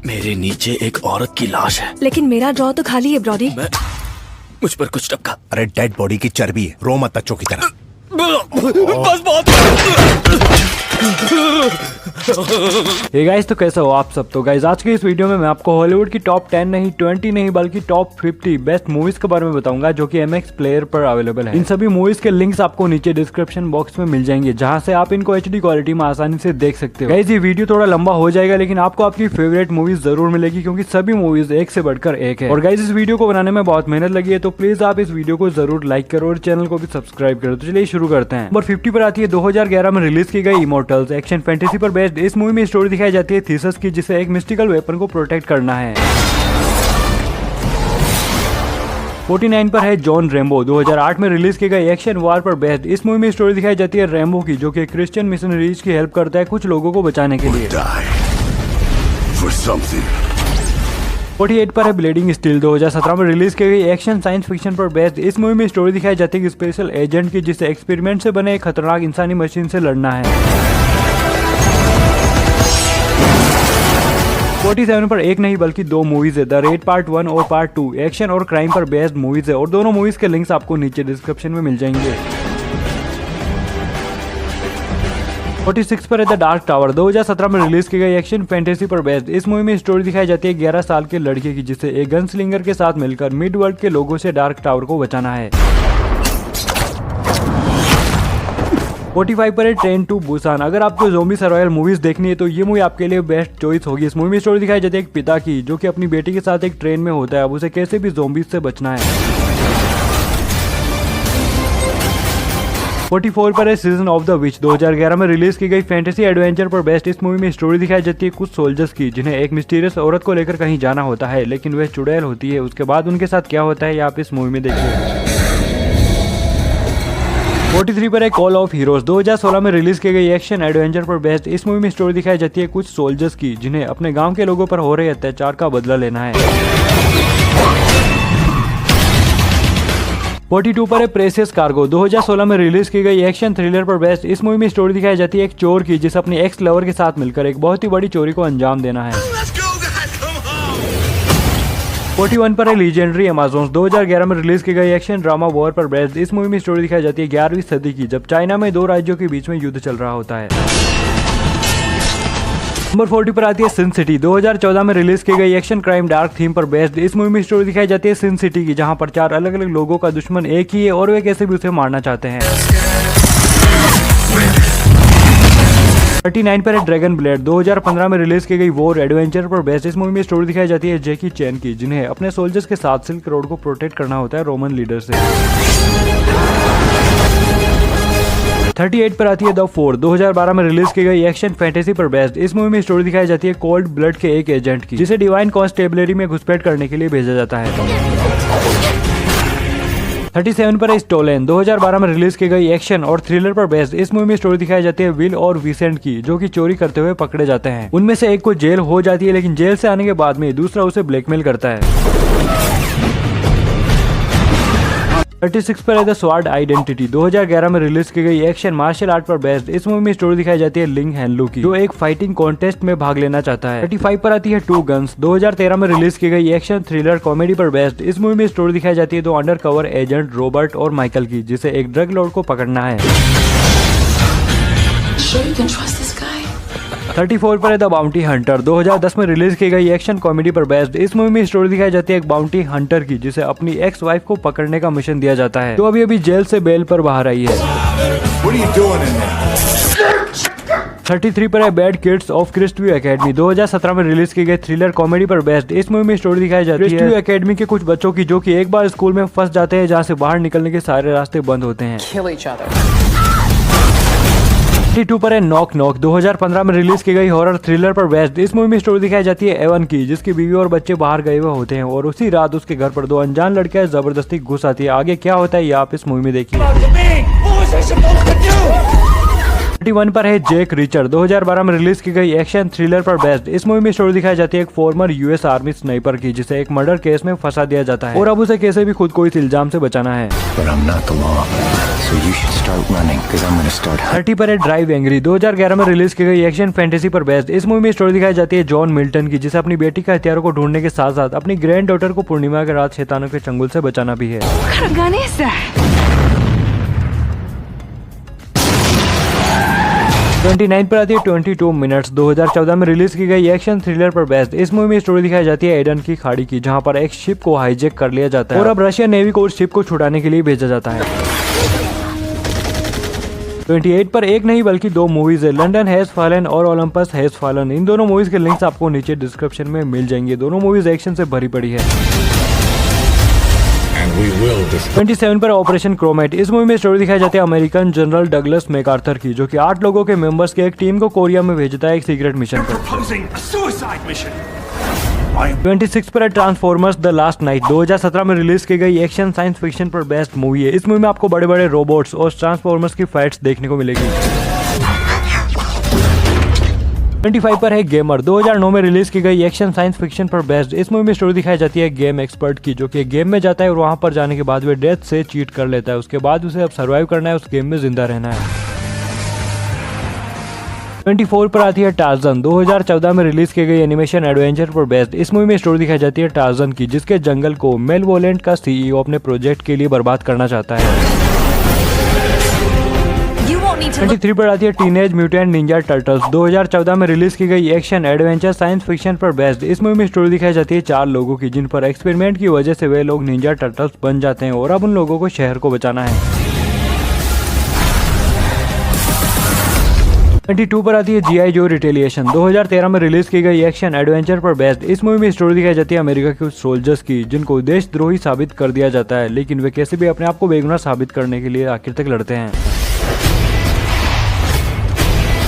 मेरे नीचे एक औरत की लाश है। लेकिन मेरा ड्रॉ तो खाली है ब्रॉडी। मुझ पर कुछ टपका। अरे डेड बॉडी की चर्बी है, रो मत बच्चों की तरह। बस बहुत। हे गाइस, तो कैसे हो आप सब। तो गाइस आज के इस वीडियो में मैं आपको हॉलीवुड की टॉप 10 नहीं 20 नहीं बल्कि टॉप 50 बेस्ट मूवीज के बारे में बताऊंगा जो कि MX प्लेयर पर अवेलेबल है। इन सभी मूवीज के लिंक्स आपको नीचे डिस्क्रिप्शन बॉक्स में मिल जाएंगे, जहां से आप इनको HD क्वालिटी में आसानी से देख सकते हो। गाइस ये वीडियो थोड़ा लंबा हो जाएगा, लेकिन आपको आपकी फेवरेट मूवीज जरूर मिलेगी क्योंकि सभी मूवीज एक से बढ़कर एक है। और गाइस इस वीडियो को बनाने में बहुत मेहनत लगी है, तो प्लीज आप इस वीडियो को जरूर लाइक करो और चैनल को भी सब्सक्राइब करो। तो चलिए शुरू करते हैं। नंबर 50 पर आती है 2011 में रिलीज की गई इमोर्टल्स। एक्शन फैंटेसी पर बेस्ड इस मूवी में स्टोरी दिखाई जाती है थीसिस की, जिसे एक मिस्टिकल वेपन को प्रोटेक्ट करना है। 49 पर है जॉन रैम्बो। 2008 में रिलीज की गई एक्शन वार पर बेस्ड इस मूवी में स्टोरी दिखाई जाती है रैम्बो की, जो कि क्रिश्चियन मिशनरीज की हेल्प करता है कुछ लोगों को बचाने के लिए। 48 पर है ब्लीडिंग स्टील। 2017 में रिलीज की गई एक्शन साइंस फिक्शन पर बेस्ड इस मूवी में स्टोरी दिखाई जाती है स्पेशल एजेंट की, जिसे एक्सपेरिमेंट से बने एक खतरनाक इंसानी मशीन से लड़ना है। 47 पर एक नहीं बल्कि दो मूवीज है, द रेड पार्ट 1 और पार्ट 2 एक्शन और क्राइम पर बेस्ड मूवीज है, और दोनों मूवीज के लिंक्स आपको नीचे डिस्क्रिप्शन में मिल जाएंगे। 46 पर है द डार्क टावर। 2017 में रिलीज की गई एक्शन फैंटेसी पर बेस्ड इस मूवी में स्टोरी दिखाई जाती है 11 साल के लड़के की, जिसे एक गन स्लिंगर के साथ मिलकर मिड वर्ल्ड के लोगों से डार्क टावर को बचाना है। 45 पर है ट्रेन टू बुसान। अगर आपको ज़ोंबी सर्वाइवल मूवीज देखनी है तो ये मूवी आपके लिए बेस्ट चॉइस होगी। इस मूवी में स्टोरी दिखाई जाती है एक पिता की, जो कि अपनी बेटी के साथ एक ट्रेन में होता है, अब उसे कैसे भी ज़ोंबीज से बचना है। 44 पर है सीजन ऑफ द विच। 2011 में रिलीज की गई फैंटेसी एडवेंचर पर बेस्ड इस मूवी में स्टोरी दिखाई जाती है कुछ सोल्जर्स की, जिन्हें एक मिस्टीरियस औरत को लेकर कहीं जाना होता है, लेकिन वह चुड़ैल होती है। उसके बाद उनके साथ क्या होता है ये आप इस मूवी में देखिए। 43 पर है कॉल ऑफ हीरोज। 2016 में रिलीज की गई एक्शन एडवेंचर पर बेस्ड इस मूवी में स्टोरी दिखाई जाती है कुछ सोल्जर्स की, जिन्हें अपने गांव के लोगों पर हो रहे अत्याचार का बदला लेना है। 42 पर है प्रेसियस कार्गो। 2016 में रिलीज की गई एक्शन थ्रिलर पर बेस्ड इस मूवी में स्टोरी दिखाई जाती है एक चोर की, जिसे अपने एक्स लवर के साथ मिलकर एक बहुत ही बड़ी चोरी को अंजाम देना है। 41 पर है लीजेंडरी अमेज़न्स। 2011 में रिलीज की गई एक्शन ड्रामा वॉर पर बेस्ड इस मूवी में स्टोरी दिखाई जाती है 11वीं सदी की, जब चाइना में दो राज्यों के बीच में युद्ध चल रहा होता है। नंबर 40 पर आती है सिन सिटी। 2014 में रिलीज की गई एक्शन क्राइम डार्क थीम पर बेस्ड इस मूवी में स्टोरी दिखाई जाती है सिन सिटी की, जहां पर 4 अलग अलग लोगों का दुश्मन एक ही है और वे कैसे भी उसे मारना चाहते हैं। 39 पर है ड्रैगन ब्लेड। 2015 में रिलीज की गई वॉर एडवेंचर पर बेस्ड इस मूवी में स्टोरी दिखाई जाती है जैकी चैन की, जिन्हें अपने सोल्जर्स के साथ सिल्क रोड को प्रोटेक्ट करना होता है रोमन लीडर से। 38 पर आती है द फोर। 2012 में रिलीज की गई एक्शन फैंटेसी पर बेस्ड इस मूवी में स्टोरी दिखाई जाती है कोल्ड ब्लड के एक एजेंट की, जिसे डिवाइन कॉन्स्टेबलरी में घुसपैठ करने के लिए भेजा जाता है। 37 पर है स्टोलन। 2012 में रिलीज की गई एक्शन और थ्रिलर पर बेस्ड इस मूवी में स्टोरी दिखाई जाती है विल और विसेंट की, जो कि चोरी करते हुए पकड़े जाते हैं। उनमें से एक को जेल हो जाती है, लेकिन जेल से आने के बाद में दूसरा उसे ब्लैकमेल करता है। 36 पर है द स्वार्ड आइडेंटिटी। 2011 में रिलीज की गई एक्शन मार्शल आर्ट पर बेस्ड इस मूवी में स्टोरी दिखाई जाती है लिंग हैनलू की, जो एक फाइटिंग कॉन्टेस्ट में भाग लेना चाहता है। 35 पर आती है टू गन्स। 2013 में रिलीज की गई एक्शन थ्रिलर कॉमेडी पर बेस्ड इस मूवी में स्टोरी दिखाई जाती है दो अंडर कवर एजेंट रॉबर्ट और माइकल की, जिसे एक ड्रग लॉर्ड को पकड़ना है। 34 पर है द बाउंटी हंटर। 2010 में रिलीज की गई एक्शन कॉमेडी पर बेस्ड इस मूवी में स्टोरी दिखाई जाती है एक बाउंटी हंटर की, जिसे अपनी एक्स वाइफ को पकड़ने का मिशन दिया जाता है, जो अभी जेल से बेल पर बाहर आई है। 33 पर है बैड किड्स ऑफ क्रिस्टव्यू एकेडमी। 2017 में रिलीज की गई थ्रिलर कॉमेडी पर बेस्ड इस मूवी में स्टोरी दिखाई जाती है क्रिस्टव्यू एकेडमी के कुछ बच्चों की, जो कि एक बार स्कूल में फंस जाते हैं, जहां से बाहर निकलने के सारे रास्ते बंद होते हैं। 32 पर है नॉक नॉक। 2015 में रिलीज की गई हॉरर थ्रिलर पर बेस्ड इस मूवी में स्टोरी दिखाई जाती है एवन की, जिसकी बीवी और बच्चे बाहर गए हुए होते हैं, और उसी रात उसके घर पर दो अनजान लड़कियां जबरदस्ती घुस आती है। आगे क्या होता है ये आप इस मूवी में देखिए। 21 पर है जैक रिचर। 2012 में रिलीज की गई एक्शन थ्रिलर पर बेस्ड इस मूवी में स्टोरी दिखाई जाती है एक फॉर्मर यूएस आर्मी स्नाइपर की, जिसे एक मर्डर केस में फंसा दिया जाता है और अब उसे कैसे भी खुद को इस इल्जाम से बचाना है। 30 पर है ड्राइव एंग्री। 2011 में रिलीज की गई एक्शन फैंटेसी पर बेस्ड इस मूवी में स्टोरी दिखाई जाती है जॉन मिल्टन की, जिसे अपनी बेटी का हथियारों को ढूंढने के साथ साथ अपनी ग्रैंड डॉटर को पूर्णिमा के रात शैतानों के चंगुल से बचाना भी है। 29 पर आती है 22 मिनट्स। 2014 में रिलीज की गई एक्शन थ्रिलर पर बेस्ड इस मूवी में स्टोरी दिखाई जाती है एडन की खाड़ी की, जहां पर एक शिप को हाईजैक कर लिया जाता है और अब रशियन नेवी को उस शिप को छुड़ाने के लिए भेजा जाता है। 28 पर एक नहीं बल्कि दो मूवीज है, लंदन हैज फॉलन और ओलंपस हैज फॉलन। इन दोनों मूवीज के लिंक्स आपको नीचे डिस्क्रिप्शन में मिल जाएंगे। दोनों मूवीज एक्शन से भरी पड़ी है। 27 पर ऑपरेशन क्रोमेट इस मूवी में स्टोरी दिखाई जाती है अमेरिकन जनरल डगलस मैकार्थर की, जो कि 8 लोगों के मेंबर्स के एक टीम को कोरिया में भेजता है एक सीक्रेट मिशन पर। 26 पर ट्रांसफॉर्मर्स द लास्ट नाइट। 2017 में रिलीज की गई एक्शन साइंस फिक्शन पर बेस्ड मूवी है। इस मूवी में आपको बड़े बड़े रोबोट्स और ट्रांसफॉर्मर्स की फाइट्स देखने को मिलेगी। 25 पर है गेमर। 2009 में रिलीज की गई एक्शन साइंस फिक्शन पर बेस्ड इस मूवी में स्टोरी दिखाई जाती है गेम एक्सपर्ट की, जो कि गेम में जाता है और वहां पर जाने के बाद वे डेथ से चीट कर लेता है। उसके बाद उसे अब सर्वाइव करना है, उस गेम में जिंदा रहना है। 24 पर आती है टार्जन। 2014 में रिलीज की गई एनिमेशन एडवेंचर पर बेस्ड इस मूवी में स्टोरी दिखाई जाती है टार्जन की, जिसके जंगल को मेलवोलेंट का सीईओ अपने प्रोजेक्ट के लिए बर्बाद करना चाहता है। 23 पर आती है टीनेज म्यूटेंट निंजा टर्टल्स। 2014 में रिलीज की गई एक्शन एडवेंचर साइंस फिक्शन पर बेस्ड इस मूवी में स्टोरी दिखाई जाती है 4 लोगों की, जिन पर एक्सपेरिमेंट की वजह से वे लोग निंजा टर्टल्स बन जाते हैं और अब उन लोगों को शहर को बचाना है। 22 पर आती है जीआई जो रिटेलिएशन। 2013 में रिलीज की गई एक्शन एडवेंचर पर बेस्ड इस मूवी में स्टोरी दिखाई जाती है अमेरिका के उस सोल्जर्स की, जिनको देशद्रोही साबित कर दिया जाता है, लेकिन वे कैसे भी अपने आप को बेगुनाह साबित करने के लिए आखिर तक लड़ते हैं।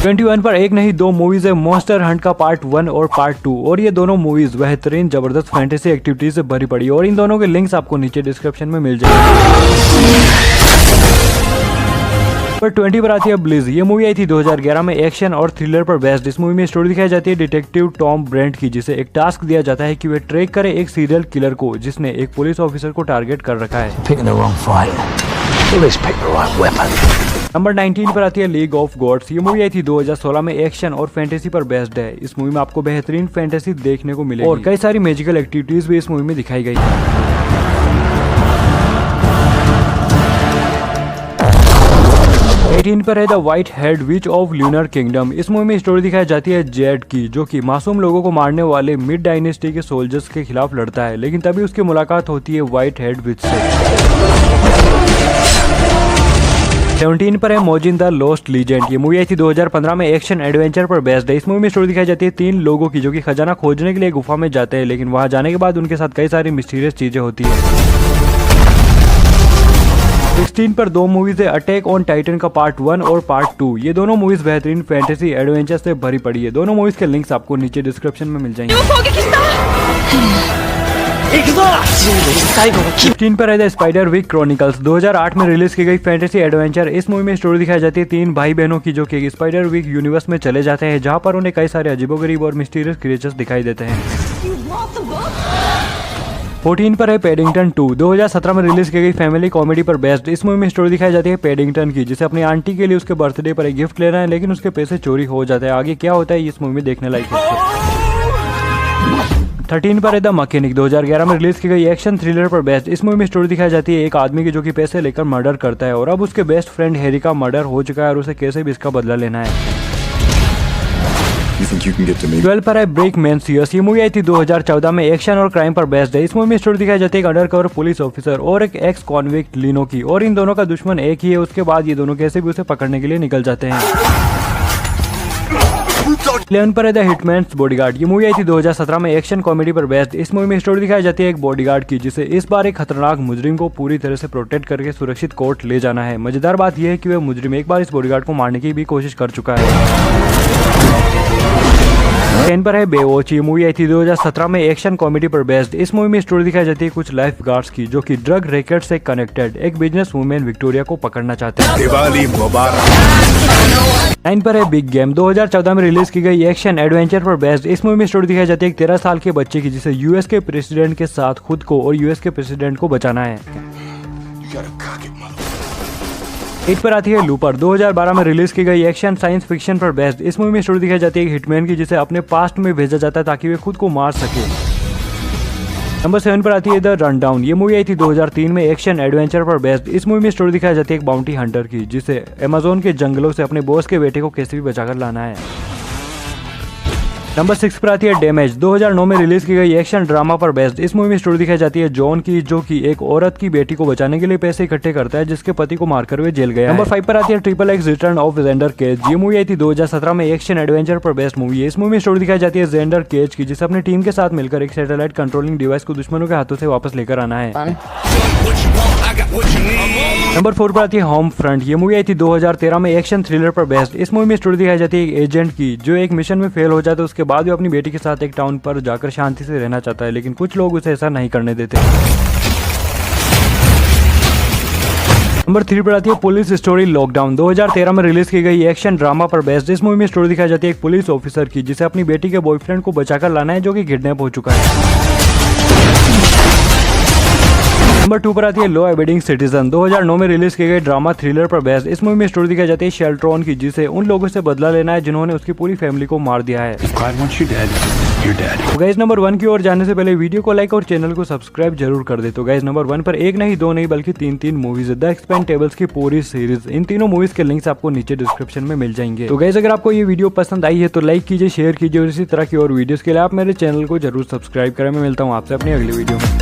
21 पर एक नहीं दो मूवीज है, मॉन्स्टर हंट का पार्ट 1 और पार्ट 2, और ये दोनों मूवीज बेहतरीन जबरदस्त फैंटेसी एक्टिविटीज से भरी पड़ी और इन दोनों के लिंक्स आपको नीचे डिस्क्रिप्शन में मिल जाएंगे। पर 20 पर आती है ब्लिज। ये मूवी आई थी 2011 में एक्शन और थ्रिलर पर बेस्ड इस मूवी में स्टोरी दिखाई जाती है डिटेक्टिव टॉम ब्रेंट की, जिसे एक टास्क दिया जाता है कि वे ट्रैक करे एक सीरियल किलर को जिसने एक पुलिस ऑफिसर को टारगेट कर रखा है। नंबर 19 पर आती है लीग ऑफ गॉड्स। ये मूवी आई थी 2016 में एक्शन और फैंटेसी पर बेस्ड है। इस मूवी में आपको बेहतरीन फैंटेसी देखने को मिलेगी और कई सारी मैजिकल एक्टिविटीज भी इस मूवी में दिखाई गई है। 18 पर है the white head which of lunar kingdom. इस मूवी में स्टोरी दिखाई जाती है जेड की, जो कि मासूम लोगों को मारने वाले मिड डायनेस्टी के सोल्जर्स के खिलाफ लड़ता है, लेकिन तभी उसकी मुलाकात होती है व्हाइट हेड विच से। 17 पर है मोजिन द लॉस्ट लीजेंड। ये मूवी आई थी 2015 में एक्शन एडवेंचर पर बेस्ड है। इस मूवी में स्टोरी दिखाई जाती है 3 लोगों की, जो कि खजाना खोजने के लिए गुफा में जाते हैं, लेकिन वहां जाने के बाद उनके साथ कई सारी मिस्टीरियस चीजें होती है। 16 पर 2 मूवीज है, अटैक ऑन टाइटन का पार्ट 1 और पार्ट 2। ये दोनों मूवीज बेहतरीन फैंटेसी एडवेंचर से भरी पड़ी है। दोनों मूवीज के लिंक्स आपको नीचे डिस्क्रिप्शन में मिल जाएंगे। 15 पर है द स्पाइडर विक क्रॉनिकल्स। 2008 में रिलीज की गई फैंटेसी एडवेंचर। इस मूवी में स्टोरी दिखाई जाती है 3 भाई बहनों की, जो कि स्पाइडर विक यूनिवर्स में चले जाते हैं, जहां पर उन्हें कई सारे अजीबोगरीब और मिस्टीरियस क्रिएचर्स दिखाई देते हैं। 14 पर है पेडिंगटन 2। 2017 में रिलीज की गई फैमिली कॉमेडी पर बेस्ड इस मूवी में स्टोरी दिखाई जाती है पेडिंगटन की, जिसे अपनी आंटी के लिए उसके बर्थडे पर एक गिफ्ट लेना है, लेकिन उसके पैसे चोरी हो जाते हैं। आगे क्या होता है इस मूवी में देखने लायक है। 13 पर है द मैकेनिक। 2011 में रिलीज की गई एक्शन थ्रिलर पर बेस्ड इस मूवी में स्टोरी दिखाई जाती है एक आदमी की, जो कि पैसे लेकर मर्डर करता है और अब उसके बेस्ट फ्रेंड हैरी का मर्डर हो चुका है और उसे कैसे भी इसका बदला लेना है। 12 पर है ब्रेक मैनसियस। ये मूवी आई थी 2014 में एक्शन और क्राइम पर बेस्ड है। इस मूवी में स्टोरी दिखाई जाती है एक अंडरकवर पुलिस ऑफिसर और एक एक्स कॉन्विक्ट लिनो की, और इन दोनों का दुश्मन एक ही है। उसके बाद ये दोनों कैसे भी उसे पकड़ने के लिए निकल जाते हैं। 11 पर है द हिटमैन्स बॉडीगार्ड। ये मूवी आई थी 2017 में एक्शन कॉमेडी पर बेस्ड। इस मूवी में स्टोरी दिखाई जाती है एक बॉडीगार्ड की, जिसे इस बार एक खतरनाक मुजरिम को पूरी तरह से प्रोटेक्ट करके सुरक्षित कोर्ट ले जाना है। मजेदार बात यह है कि वह मुजरिम एक बार इस बॉडीगार्ड को मारने की भी कोशिश कर चुका है। 10 पर है बेवॉच। ये मूवी आई थी 2017 में, एक्शन कॉमेडी पर बेस्ड। इस मूवी में स्टोरी दिखाई जाती है कुछ लाइफ गार्ड्स की जो कि ड्रग रैकेट से कनेक्टेड एक बिजनेस वुमेन विक्टोरिया को पकड़ना चाहते हैं। दिवाली मुबारक। 9 पर है बिग गेम। 2014 में रिलीज की गई एक्शन एडवेंचर पर बेस्ड। इस मूवी में स्टोरी दिखाई जाती है एक 13 साल के बच्चे की जिसे यूएस के प्रेसिडेंट के साथ खुद को और यूएस के प्रेसिडेंट को बचाना है। 8 पर आती है लूपर। 2012 में रिलीज की गई एक्शन साइंस फिक्शन पर बेस्ड। इस मूवी में स्टोरी दिखाई जाती है एक हिटमैन की जिसे अपने पास्ट में भेजा जाता है ताकि वे खुद को मार सके। नंबर 7 पर आती है द रन डाउन। ये मूवी आई थी 2003 में, एक्शन एडवेंचर पर बेस्ड। इस मूवी में स्टोरी दिखाई जाती है एक बाउंटी हंटर की जिसे अमेज़न के जंगलों से अपने बॉस के बेटे को कैसे भी बचाकर लाना है। नंबर 6 पर आती है डैमेज। 2009 में रिलीज की गई एक्शन ड्रामा पर बेस्ड। इस मूवी में स्टोरी दिखाई जाती है जॉन की जो कि एक औरत की बेटी को बचाने के लिए पैसे इकट्ठे करता है जिसके पति को मारकर वे जेल गया। नंबर 5 पर आती है XXX return of Xander Cage. ये मूवी आई थी 2017 में, एक्शन एडवेंचर पर बेस्ड मूवी है। इस मूवी में स्टोरी दिखाई जाती है जेंडर केज की जिसे अपनी टीम के साथ मिलकर एक सैटेलाइट कंट्रोलिंग डिवाइस को दुश्मनों के हाथों से वापस लेकर आना है। नंबर 4 पर आती है होम फ्रंट। ये मूवी आई थी 2013 में, एक्शन थ्रिलर पर बेस्ड। इस मूवी में स्टोरी दिखाई जाती है एक एजेंट की जो एक मिशन में फेल हो जाता है, उसके बाद भी अपनी बेटी के साथ एक टाउन पर जाकर शांति से रहना चाहता है, लेकिन कुछ लोग उसे ऐसा नहीं करने देते। नंबर 3 पर आती है पुलिस स्टोरी लॉकडाउन। 2013 में रिलीज की गई एक्शन ड्रामा पर बेस्ड। इस मूवी में स्टोरी दिखाई जाती है एक पुलिस ऑफिसर की जिसे अपनी बेटी के बॉयफ्रेंड को बचाकर लाना है जो कि किडनैप हो चुका है। नंबर 2 पर आती है लॉ अबेडिंग सिटीजन। 2009 में रिलीज की गई ड्रामा थ्रिलर पर बेस्ड। इस मूवी में स्टोरी दिखाई जाती है शेल्ट्रॉन की जिसे उन लोगों से बदला लेना है जिन्होंने उसकी पूरी फैमिली को मार दिया है। तो गाइस नंबर 1 की ओर जाने से पहले वीडियो को लाइक और चैनल को सब्सक्राइब जरूर कर दे। तो गाइस नंबर 1 पर एक नहीं, दो नहीं, बल्कि तीन मूवीज द एक्सपेंडेबल्स की पूरी सीरीज। इन तीनों मूवीज के लिंक्स आपको नीचे डिस्क्रिप्शन में मिल जाएंगे। तो गाइस अगर आपको ये वीडियो पसंद आई है तो लाइक कीजिए, शेयर कीजिए और इसी तरह की और वीडियोस के लिए आप मेरे चैनल को जरूर सब्सक्राइब करें। मैं मिलता हूँ आपसे अपनी अगली वीडियो में।